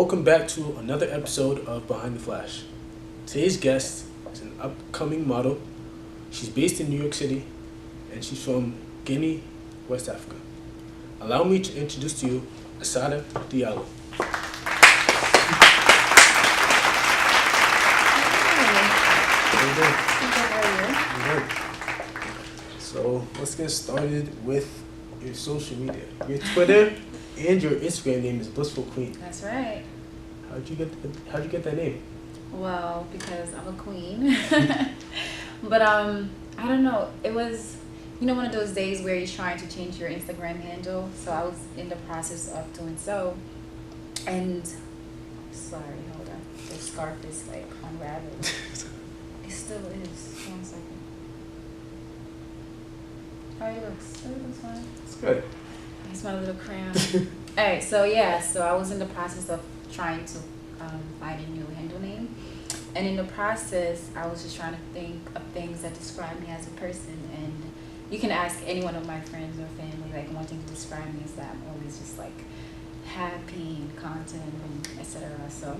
welcome back to another episode of Behind the Flash. Today's guest is an upcoming model. She's based in New York City and she's from Guinea, West Africa. Allow me to introduce to you Aissata Diallo. How you doing? Good. So let's get started with your social media. Your Twitter and your Instagram name is Blissful Queen. That's right. How'd you get that name? Well, because I'm a queen. But I don't know. It was, one of those days where you're trying to change your Instagram handle. So I was in the process of doing so. And sorry, hold on. The scarf is like unraveled. It still is. 1 second. Oh, it looks fine. It's good. It's my little crown. Alright, so I was in the process of trying to find a new handle name. And in the process, I was just trying to think of things that describe me as a person. And you can ask any one of my friends or family, like, one thing to describe me is that I'm always just like happy and content and etc. So,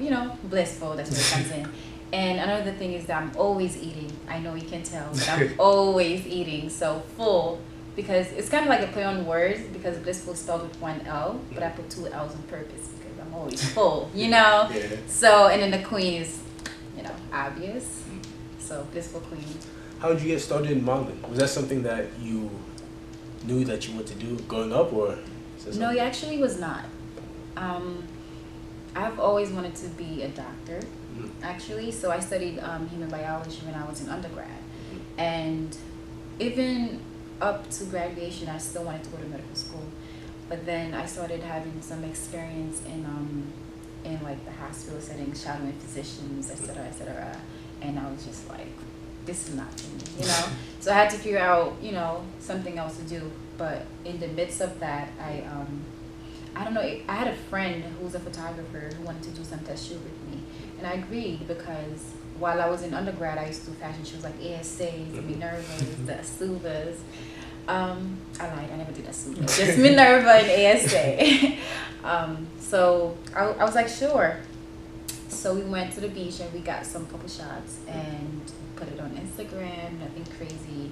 blissful, that's what it comes in. And another thing is that I'm always eating. I know you can tell, but I'm always eating. So full, because it's kind of like a play on words, because blissful is spelled with 1 L, but I put 2 L's on purpose because I'm always full, Yeah. So, and then the queen is, obvious. So blissful queen. How did you get started in modeling? Was that something that you knew that you wanted to do growing up, or? No, it actually was not. I've always wanted to be a doctor, actually. So I studied human biology when I was in undergrad. And even up to graduation, I still wanted to go to medical school. But then I started having some experience in like the hospital setting, shadowing physicians, etc. And I was just like, this is not for me, So I had to figure out, something else to do. But in the midst of that, I don't know, I had a friend who was a photographer who wanted to do some test shoot with me. And I agreed because while I was in undergrad, I used to do fashion shows like ASAs, Minervas, the Asuvas. I lied, I never did Asuva. Just Minerva and ASA. So I was like, sure. So we went to the beach and we got some couple shots and put it on Instagram, nothing crazy.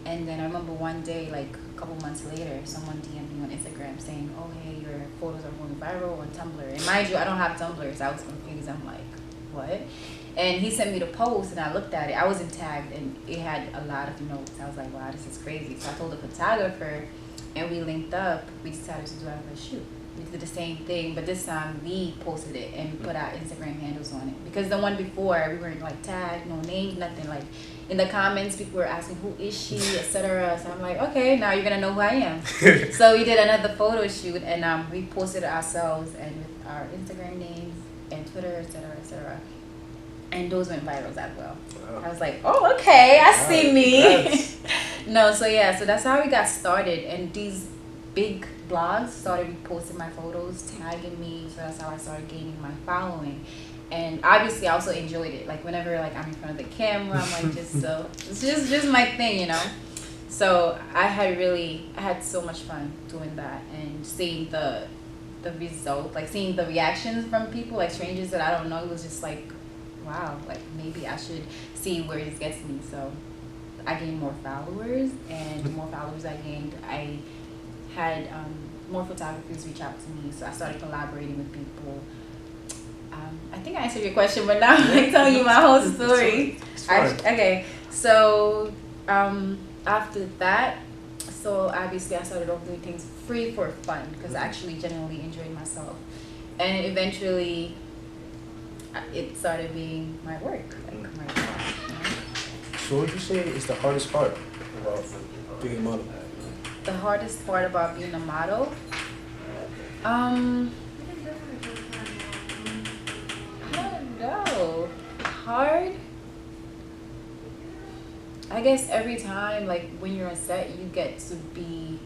And then I remember one day, like a couple months later, someone DM'd me on Instagram saying, oh, hey, your photos are going viral on Tumblr. And mind you, I don't have Tumblr, so I was confused. I'm like, what? And he sent me the post, and I looked at it. I wasn't tagged, and it had a lot of notes. I was like, wow, this is crazy. So I told the photographer, and we linked up. We decided to do our first shoot. We did the same thing, but this time we posted it and put our Instagram handles on it. Because the one before, we weren't like tagged, no names, nothing. Like in the comments, people were asking, who is she, etc. So I'm like, okay, now you're gonna know who I am. So we did another photo shoot, and we posted it ourselves and with our Instagram names and Twitter, etc. And those went viral as well. Wow. I was like, oh, okay, I see me. No, so that's how we got started. And these big blogs started posting my photos, tagging me. So that's how I started gaining my following. And obviously I also enjoyed it. Like whenever I'm in front of the camera, I'm like it's just my thing, So I had so much fun doing that and seeing the result, like seeing the reactions from people, like strangers that I don't know. It was just like, wow, like maybe I should see where this gets me. So I gained more followers, and the more followers I gained, I had more photographers reach out to me. So I started collaborating with people. I think I answered your question, but now I'm like telling you my whole story. Okay, so after that, so obviously I started off doing things free for fun because I actually genuinely enjoyed myself, and eventually it started being my work, like my job. So what would you say is the hardest part about being a model? The hardest part about being a model? I don't know. Hard? I guess every time, like when you're on set, you get to be,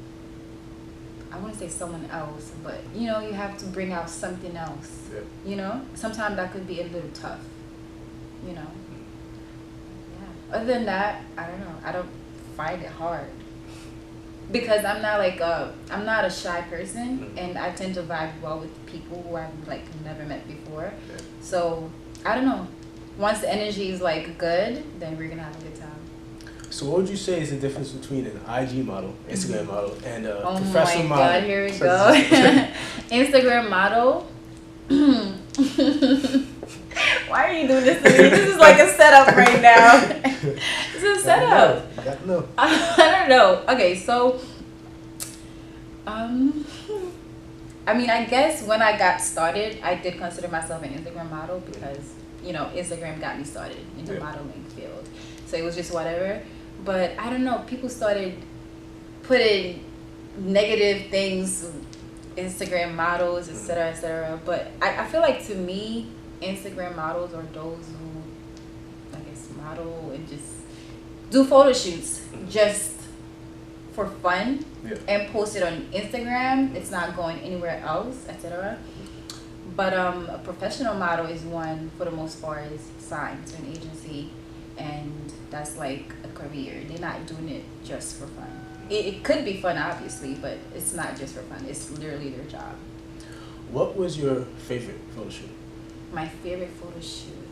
I want to say someone else, but you have to bring out something else. Yeah. Sometimes that could be a little tough. Yeah. Other than that, I don't know. I don't find it hard. because I'm not a shy person, and I tend to vibe well with people who I've like never met before. Yeah. So I don't know. Once the energy is like good, then we're gonna have a good time. So what would you say is the difference between an IG model, Instagram model, and a Oh professional my model? God, here we go. Instagram model. Why are you doing this to me? This is like a setup right now. This is a setup. You got to know. I don't know. Okay, so I mean, I guess when I got started, I did consider myself an Instagram model because, you know, Instagram got me started in the modeling field. So it was just whatever. But I don't know, people started putting negative things, Instagram models, etc., etc. But I feel like, to me, Instagram models are those who, I guess, model and just do photo shoots just for fun and post it on Instagram. It's not going anywhere else, etc. But a professional model is one, for the most part, is signed to an agency, and that's like a career. They're not doing it just for fun. It could be fun, obviously, but it's not just for fun. It's literally their job. What was your favorite photo shoot? My favorite photo shoot?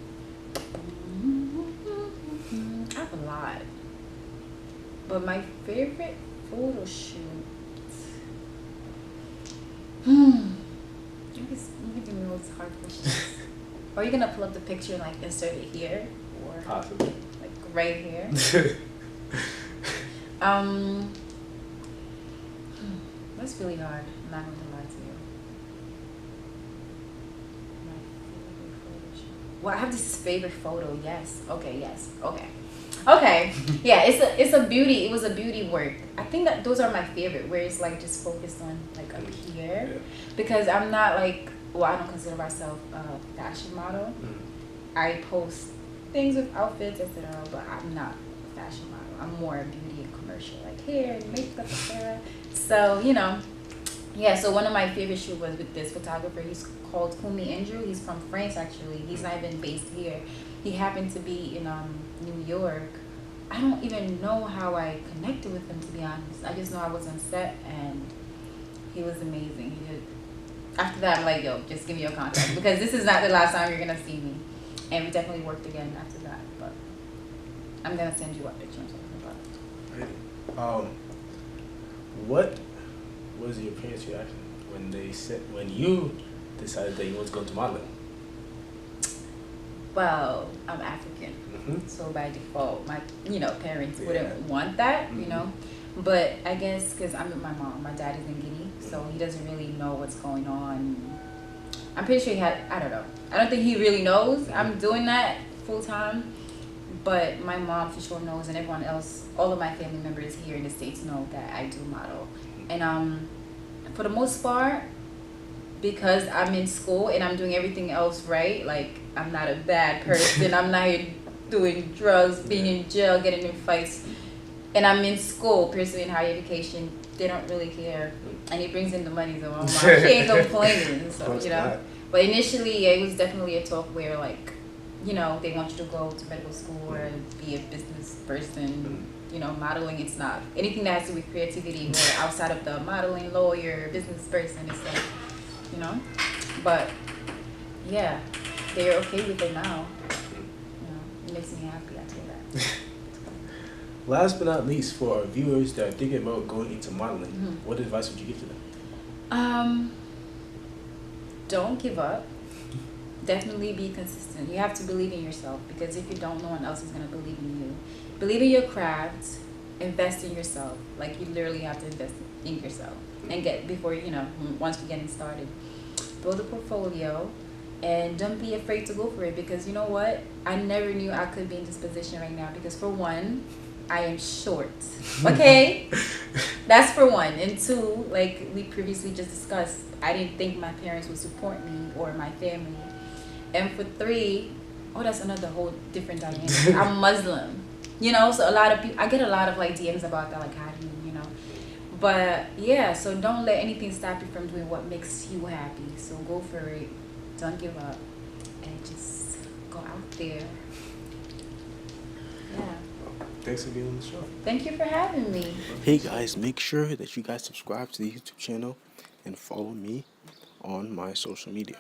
I have a lot. But my favorite photo shoot... You give me those hard questions. Are you going to pull up the picture and like insert it here? Or Possibly. like right here? That's really hard. I'm not going to lie to you. My favorite photo shoot. Well, I have this favorite photo. Yes. Okay. Yes. Okay. Okay. Yeah. It's a beauty. It was a beauty work. I think that those are my favorite, where it's like just focused on like up here, because I'm not like, well, I don't consider myself a fashion model. I post things with outfits, etc., but I'm not a fashion model. I'm more beauty and commercial, like hair and makeup, etc. So, you know, yeah, so one of my favorite shoots was with this photographer. He's called Kumi Andrew. He's from France, actually. He's not even based here. He happened to be in New York. I don't even know how I connected with him, to be honest. I just know I was on set, and he was amazing. After that, I'm like, yo, just give me your contact, because this is not the last time you're going to see me. And we definitely worked again after that, but I'm going to send you a picture I'm talking about. What was your parents' reaction when you decided that you wanted to go into modeling? Well, I'm African, so by default, my parents wouldn't want that, you know. But I guess because I'm with my mom, my dad is in Guinea, so he doesn't really know what's going on. I'm pretty sure I don't know. I don't think he really knows I'm doing that full time. But my mom for sure knows, and everyone else, all of my family members here in the States know that I do model. And for the most part, because I'm in school and I'm doing everything else right, like I'm not a bad person. I'm not here doing drugs, being in jail, getting in fights. And I'm in school, pursuing higher education. They don't really care. And it brings in the money, so my mom, she ain't complaining. So, you know. But initially, it was definitely a talk where, like, you know, they want you to go to medical school or be a business person. You know, modeling, it's not. Anything that has to do with creativity or outside of the modeling, lawyer, business person, it's like, you know. But, yeah, they're okay with it now. You know, it makes me happy, I tell you that. Last but not least, for our viewers that are thinking about going into modeling, what advice would you give to them? Don't give up. Definitely be consistent. You have to believe in yourself, because if you don't, no one else is going to believe in you. Believe in your craft. Invest in yourself. Like, you literally have to invest in yourself and once you're getting started. Build a portfolio, and don't be afraid to go for it, because you know what? I never knew I could be in this position right now, because for one, I am short. Okay? That's for one. And two, like we previously just discussed, I didn't think my parents would support me or my family. And for three, that's another whole different dynamic. I'm Muslim. You know, so a lot of people, I get a lot of like DMs about that, like, how do you know? But yeah, so don't let anything stop you from doing what makes you happy. So go for it. Don't give up. And just go out there. Yeah. Thanks for being on the show. Thank you for having me. Hey guys, make sure that you guys subscribe to the YouTube channel and follow me on my social media.